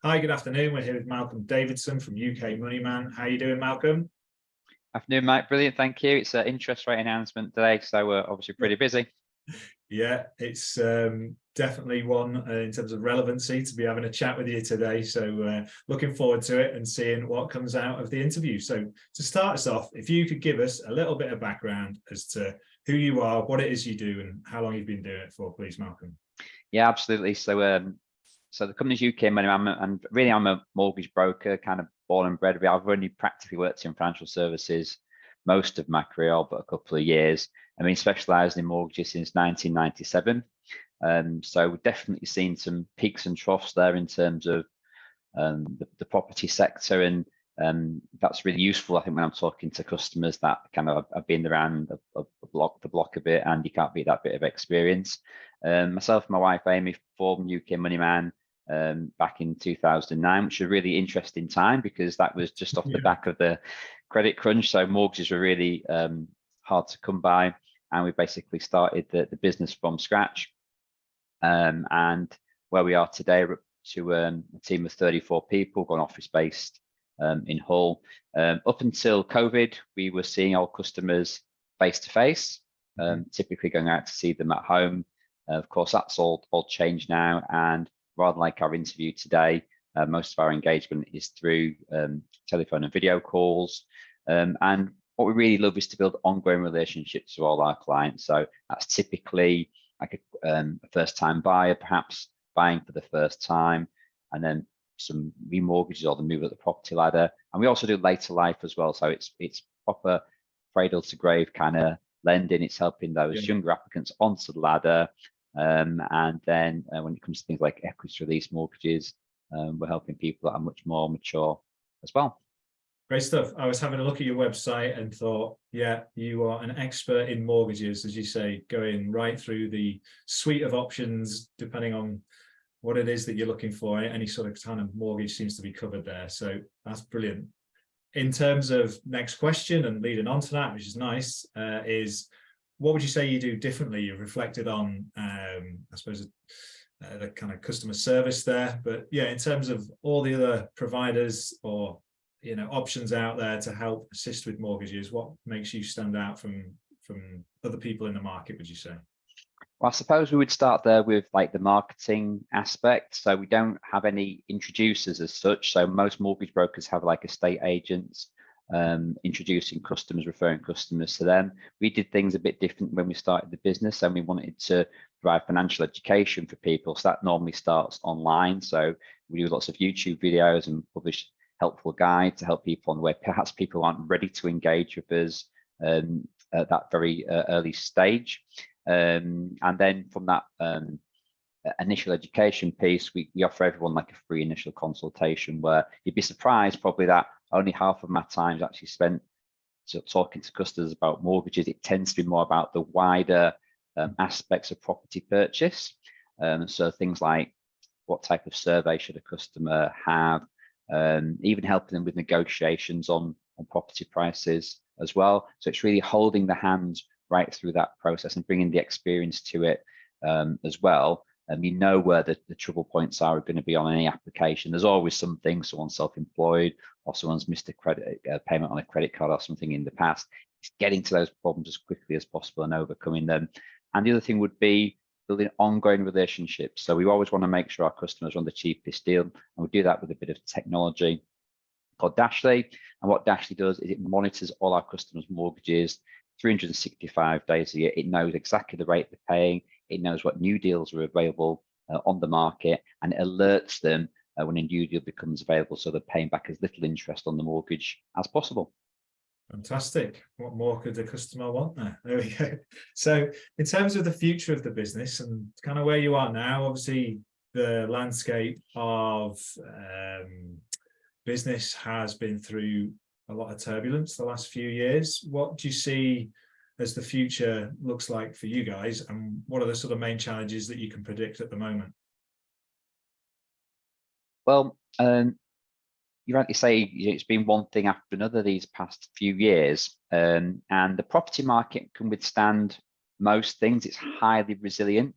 Hi, good afternoon. We're here with Malcolm Davidson from UK Moneyman. How are you doing, Malcolm? Afternoon, Mike. Brilliant, thank you. It's an interest rate announcement today, so we're obviously pretty busy. Yeah, it's definitely one in terms of relevancy to be having a chat with you today. So looking forward to it and seeing what comes out of the interview. So to start us off, if you could give us a little bit of background as to who you are, what it is you do, and how long you've been doing it for, please, Malcolm. Yeah, absolutely. So the company's UK Moneyman, and really I'm a mortgage broker, kind of born and bred. I've only practically worked in financial services most of my career, but a couple of years. I mean, specialised in mortgages since 1997. So we've definitely seen some peaks and troughs there in terms of the property sector, and that's really useful, I think, when I'm talking to customers that kind of have been around the block a bit, and you can't beat that bit of experience. Myself and my wife Amy formed UK Moneyman back in 2009, which was a really interesting time because that was just off the back of the credit crunch. So mortgages were really hard to come by, and we basically started the business from scratch. And where we are today, we're up to a team of 34 people, gone office based in Hull. Up until COVID, we were seeing our customers face to face, typically going out to see them at home. Of course, that's all changed now, and rather like our interview today, most of our engagement is through telephone and video calls. And what we really love is to build ongoing relationships with all our clients. So that's typically like a first-time buyer, perhaps buying for the first time, and then some remortgages or the move up the property ladder. And we also do later life as well. So it's proper cradle to grave kind of lending. It's helping those younger applicants onto the ladder. And then when it comes to things like equity release mortgages, we're helping people that are much more mature as well. Great stuff. I was having a look at your website and thought, yeah, you are an expert in mortgages, as you say, going right through the suite of options, depending on what it is that you're looking for. Any sort of kind of mortgage seems to be covered there. So that's brilliant. In terms of next question and leading on to that, which is nice, is what would you say you do differently? You've reflected on, I suppose, the kind of customer service there, but yeah, in terms of all the other providers or options out there to help assist with mortgages, what makes you stand out from other people in the market, would you say? Well, I suppose we would start there with like the marketing aspect. So we don't have any introducers as such. So most mortgage brokers have like estate agents introducing customers, referring customers to them. We did things a bit different when we started the business, and we wanted to provide financial education for people. So that normally starts online. So we do lots of YouTube videos and publish helpful guides to help people on the way. Perhaps people aren't ready to engage with us at that very early stage. And then from that initial education piece, we offer everyone like a free initial consultation, where you'd be surprised probably that only half of my time is actually spent talking to customers about mortgages. It tends to be more about the wider aspects of property purchase. So things like what type of survey should a customer have, even helping them with negotiations on property prices as well. So it's really holding the hands right through that process and bringing the experience to it as well. And you know where the trouble points are going to be on any application. There's always something, someone's self-employed or someone's missed a credit payment on a credit card or something in the past. It's getting to those problems as quickly as possible and overcoming them. And the other thing would be building ongoing relationships. So we always want to make sure our customers are on the cheapest deal, and we do that with a bit of technology called Dashly. And what Dashly does is it monitors all our customers' mortgages 365 days a year. It knows exactly the rate they're paying. It knows what new deals are available on the market, and it alerts them when a new deal becomes available, so they're paying back as little interest on the mortgage as possible. Fantastic. What more could the customer want there? There we go. So in terms of the future of the business and kind of where you are now, obviously the landscape of business has been through a lot of turbulence the last few years. What do you see as the future looks like for you guys, and what are the sort of main challenges that you can predict at the moment? Well, you rightly say it's been one thing after another these past few years, and the property market can withstand most things. It's highly resilient.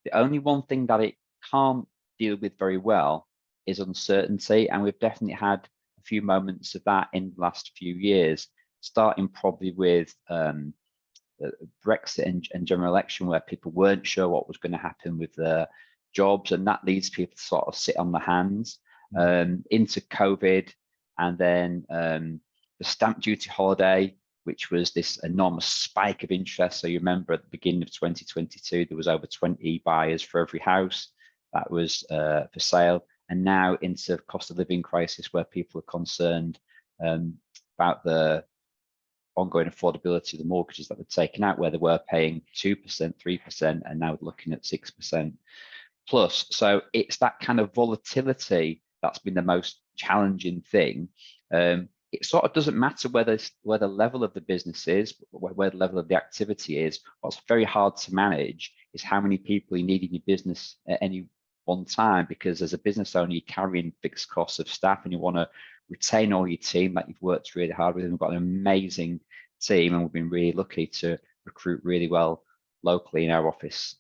The only one thing that it can't deal with very well is uncertainty, and we've definitely had a few moments of that in the last few years, starting probably with Brexit and general election, where people weren't sure what was going to happen with their jobs, and that leads people to sort of sit on their hands, into COVID, and then the stamp duty holiday, which was this enormous spike of interest. So you remember at the beginning of 2022, there was over 20 buyers for every house that was for sale. And now into cost of living crisis, where people are concerned about the ongoing affordability of the mortgages that were taken out, where they were paying 2%, 3%, and now looking at 6% plus. So it's that kind of volatility that's been the most challenging thing. It sort of doesn't matter where the level of the business is, where the level of the activity is. What's very hard to manage is how many people you need in your business at any one time, because as a business owner, you're carrying fixed costs of staff, and you want to retain all your team that you've worked really hard with. And we've got an amazing team, and we've been really lucky to recruit really well locally in our office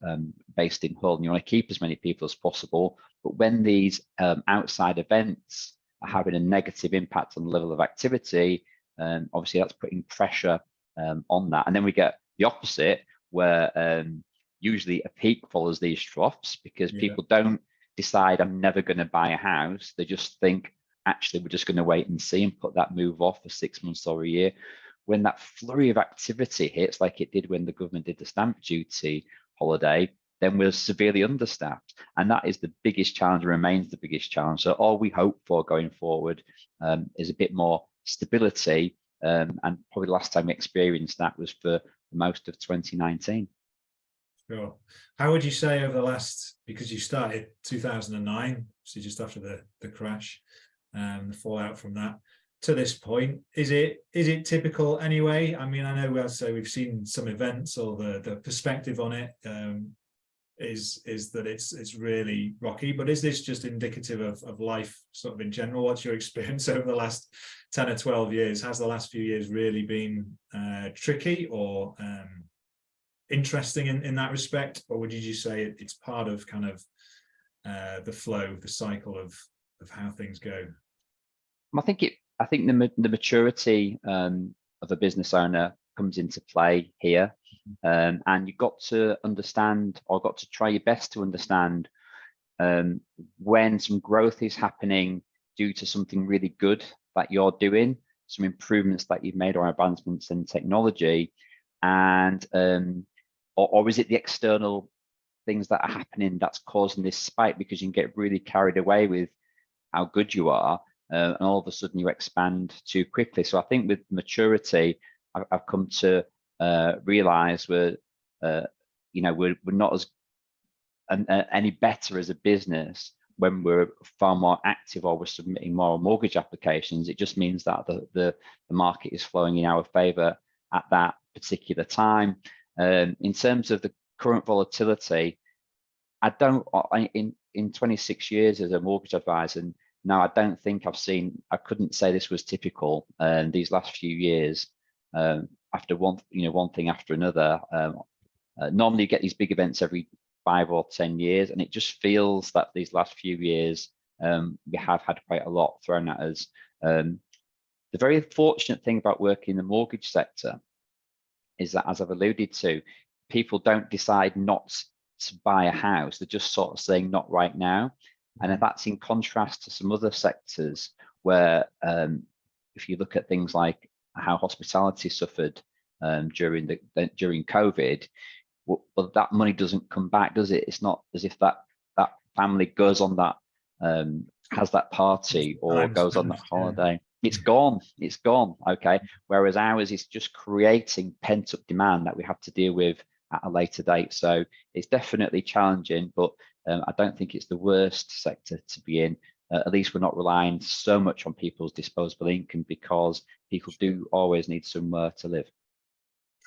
based in Hull. And you want to keep as many people as possible. But when these outside events are having a negative impact on the level of activity, obviously that's putting pressure on that. And then we get the opposite, where usually a peak follows these troughs, because people don't decide, I'm never going to buy a house. They just think, actually, we're just going to wait and see, and put that move off for 6 months or a year. When that flurry of activity hits, like it did when the government did the stamp duty holiday, then we're severely understaffed. And that is the biggest challenge, and remains the biggest challenge. So all we hope for going forward is a bit more stability. And probably the last time we experienced that was for most of 2019. Sure. How would you say over the last, because you started 2009, so just after the crash, the fallout from that, to this point, is it typical anyway? I mean, I know I'd say we've seen some events, or the perspective on it is that it's really rocky, but is this just indicative of life sort of in general? What's your experience over the last 10 or 12 years? Has the last few years really been tricky or interesting in that respect, or would you just say it's part of kind of the flow, the cycle of how things go? I think the maturity of a business owner comes into play here, and you've got to understand, or got to try your best to understand, when some growth is happening due to something really good that you're doing, some improvements that you've made, or advancements in technology, and or is it the external things that are happening that's causing this spike, because you can get really carried away with how good you are, and all of a sudden you expand too quickly. So I think with maturity, I've come to realize we're not as any better as a business when we're far more active, or we're submitting more mortgage applications. It just means that the market is flowing in our favor at that particular time. In terms of the current volatility, in 26 years as a mortgage advisor, now I don't think I couldn't say this was typical these last few years, after one thing after another. Normally you get these big events every 5 or 10 years, and it just feels that these last few years we have had quite a lot thrown at us. The very fortunate thing about working in the mortgage sector is that, as I've alluded to, people don't decide not to buy a house. They're just sort of saying not right now. And that's in contrast to some other sectors where, if you look at things like how hospitality suffered during COVID, well, that money doesn't come back, does it? It's not as if that family goes on that, has that party, or goes on that holiday. It's gone. Okay. Whereas ours is just creating pent up demand that we have to deal with at a later date. So it's definitely challenging, but I don't think it's the worst sector to be in. At least we're not relying so much on people's disposable income, because people do always need somewhere to live.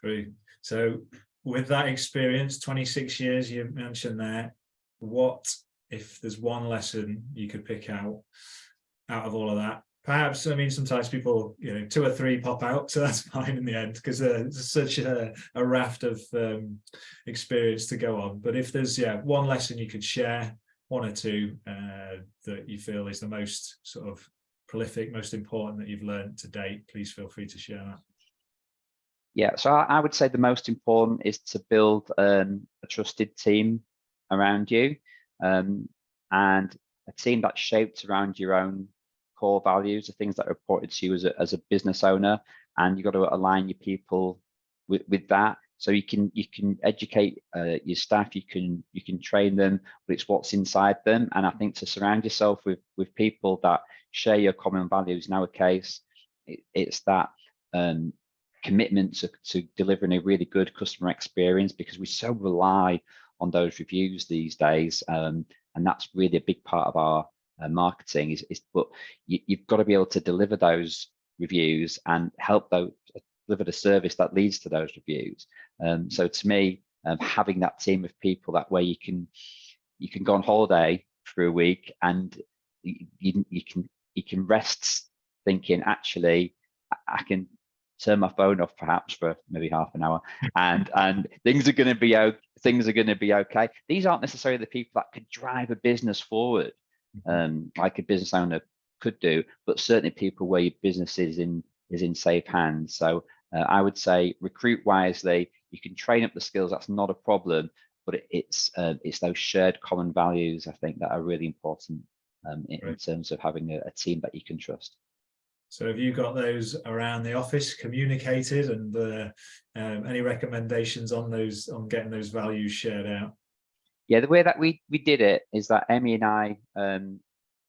True. So with that experience, 26 years you mentioned there, what, if there's one lesson you could pick out of all of that? Perhaps, I mean, sometimes people, 2 or 3 pop out, so that's fine in the end, because there's such a raft of experience to go on. But if there's, one lesson you could share one or two that you feel is the most sort of prolific, most important that you've learned to date, please feel free to share that. Yeah, so I would say the most important is to build a trusted team around you, and a team that's shaped around your own core values, the things that are important to you as a business owner, and you've got to align your people with that. So you can educate your staff, you can train them, but it's what's inside them. And I think to surround yourself with people that share your common values. In our case, it's that commitment to delivering a really good customer experience, because we so rely on those reviews these days, and that's really a big part of our marketing. But you've got to be able to deliver those reviews and help those deliver the service that leads to those reviews. So to me, having that team of people, that way you can go on holiday for a week and you can rest thinking, actually, I can turn my phone off perhaps for maybe half an hour, and things are going to be okay. These aren't necessarily the people that could drive a business forward, like a business owner could do, but certainly people where your business is in safe hands. So I would say recruit wisely. You can train up the skills, that's not a problem, but it's those shared common values, I think, that are really important in terms of having a team that you can trust. So have you got those around the office communicated, and any recommendations on getting those values shared out? Yeah, the way that we did it is that Emmy and I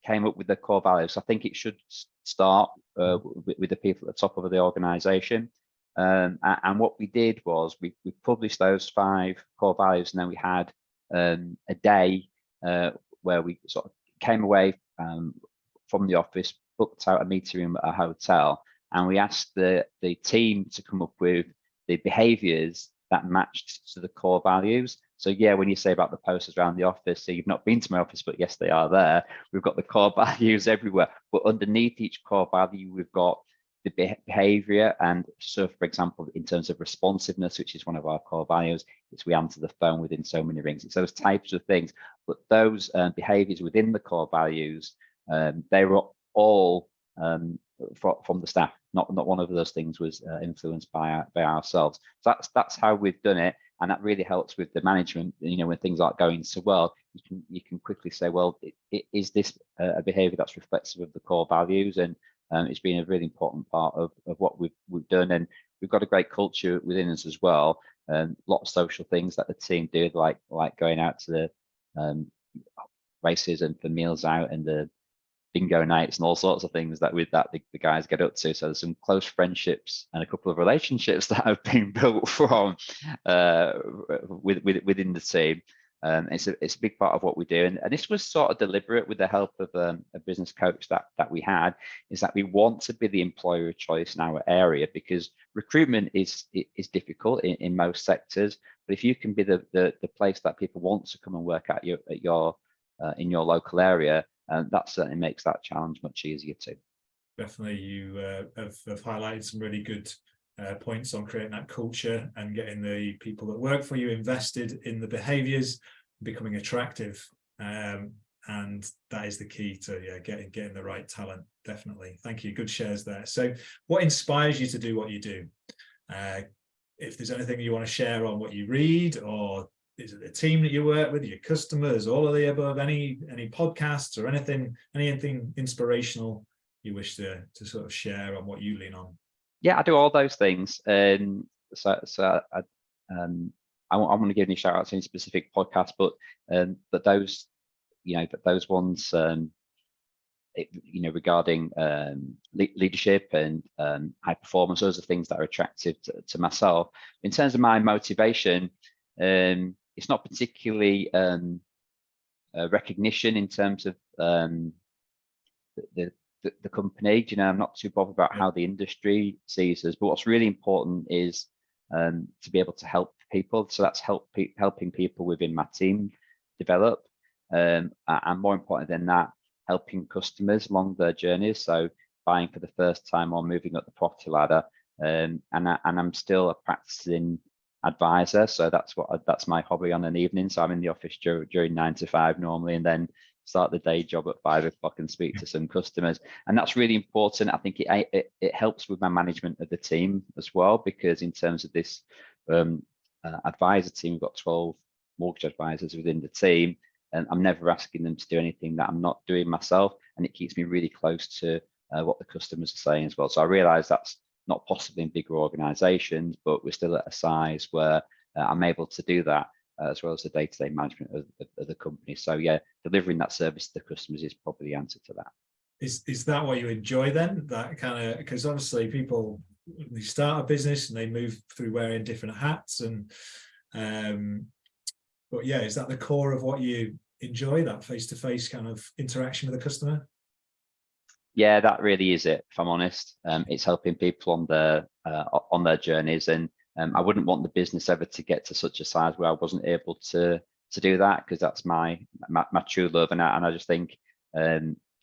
came up with the core values. I think it should start with the people at the top of the organization. And what we did was we published those 5 core values, and then we had a day where we sort of came away from the office, booked out a meeting room at a hotel, and we asked the team to come up with the behaviors that matched to the core values. So yeah, when you say about the posters around the office, so you've not been to my office, but yes, they are there. We've got the core values everywhere, but underneath each core value, we've got the behavior. And so, for example, in terms of responsiveness, which is one of our core values, it's we answer the phone within so many rings. It's those types of things, but those behaviors within the core values, they were all from the staff. Not one of those things was influenced by ourselves. So that's how we've done it, and that really helps with the management. You know, when things aren't going so well, you can quickly say, well, is this a behaviour that's reflective of the core values? And it's been a really important part of what we've done, and we've got a great culture within us as well. A lot of social things that the team do, like going out to the races and for meals out, and the bingo nights and all sorts of things that the guys get up to. So there's some close friendships and a couple of relationships that have been built from within the team. It's a big part of what we do, and this was sort of deliberate with the help of a business coach that we had, is that we want to be the employer of choice in our area, because recruitment is difficult in most sectors, but if you can be the place that people want to come and work at in your local area, that certainly makes that challenge much easier too. Definitely, you have highlighted some really good points on creating that culture and getting the people that work for you invested in the behaviours, becoming attractive, and that is the key to getting the right talent. Definitely, thank you, good shares there. So what inspires you to do what you do? If there's anything you want to share on what you read, or is it the team that you work with, your customers, all of the above, any podcasts or anything inspirational you wish to sort of share on what you lean on? Yeah, I do all those things. So I want to give any shout out to any specific podcast, but those, those ones, regarding leadership and high performance, those are things that are attractive to myself. In terms of my motivation, it's not particularly recognition in terms of the company. I'm not too bothered about how the industry sees us, but what's really important is to be able to help people. So that's helping people within my team develop, and more important than that, helping customers along their journeys. So buying for the first time or moving up the property ladder, and I'm still a practicing advisor. So that's my hobby on an evening. So I'm in the office during 9 to 5 normally, and then start the day job at 5 o'clock and speak to some customers. And that's really important. I think it helps with my management of the team as well, because in terms of this advisor team, we've got 12 mortgage advisors within the team, and I'm never asking them to do anything that I'm not doing myself, and it keeps me really close to what the customers are saying as well. So I realize that's not possible in bigger organizations, but we're still at a size where I'm able to do that, as well as the day-to-day management of the company. So yeah, delivering that service to the customers is probably the answer to that. Is that what you enjoy then? That kind of, because obviously people, they start a business and they move through wearing different hats, and but yeah, is that the core of what you enjoy, that face-to-face kind of interaction with the customer? Yeah, that really is it, if I'm honest. It's helping people on their journeys, and I wouldn't want the business ever to get to such a size where I wasn't able to do that, because that's my true love, and I just think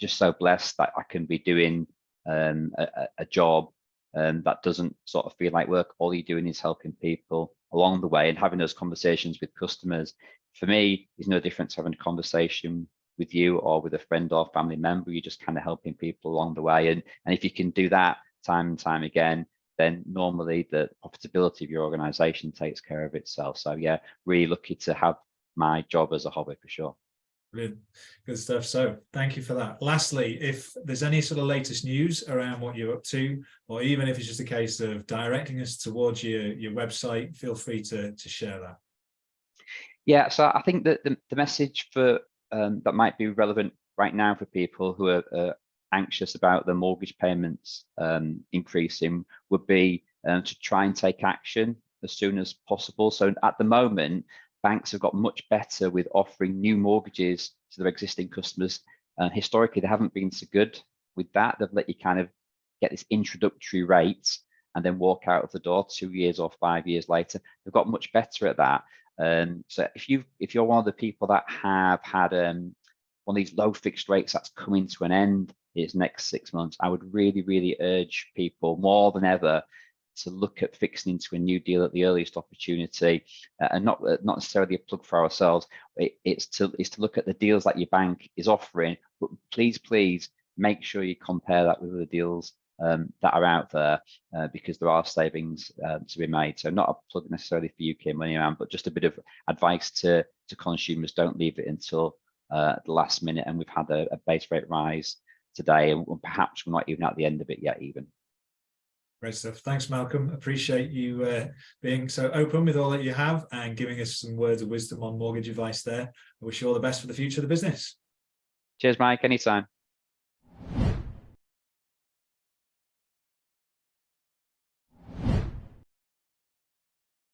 just so blessed that I can be doing a job that doesn't sort of feel like work. All you're doing is helping people along the way, and having those conversations with customers, for me, is no different to having a conversation with you or with a friend or family member. You're just kind of helping people along the way, and if you can do that time and time again, then normally the profitability of your organization takes care of itself. So yeah, really lucky to have my job as a hobby, for sure. Brilliant. Good stuff. So thank you for that. Lastly, if there's any sort of latest news around what you're up to, or even if it's just a case of directing us towards your website, feel free to share that. Yeah, so I think that the message for that might be relevant right now for people who are anxious about the mortgage payments increasing would be to try and take action as soon as possible. So at the moment, banks have got much better with offering new mortgages to their existing customers. Historically, they haven't been so good with that. They've let you kind of get this introductory rate and then walk out of the door 2 years or 5 years later. They've got much better at that. So if you're one of the people that have had one of these low fixed rates that's coming to an end is next 6 months, I would really urge people more than ever to look at fixing into a new deal at the earliest opportunity, and not necessarily a plug for ourselves. It's to look at the deals that your bank is offering, but please make sure you compare that with the deals that are out there, because there are savings to be made. So not a plug necessarily for UK Moneyman, but just a bit of advice to consumers. Don't leave it until the last minute. And we've had a base rate rise today, and perhaps we're not even at the end of it yet even. Great stuff. Thanks, Malcolm. Appreciate you being so open with all that you have and giving us some words of wisdom on mortgage advice there. I wish you all the best for the future of the business. Cheers, Mike. Anytime.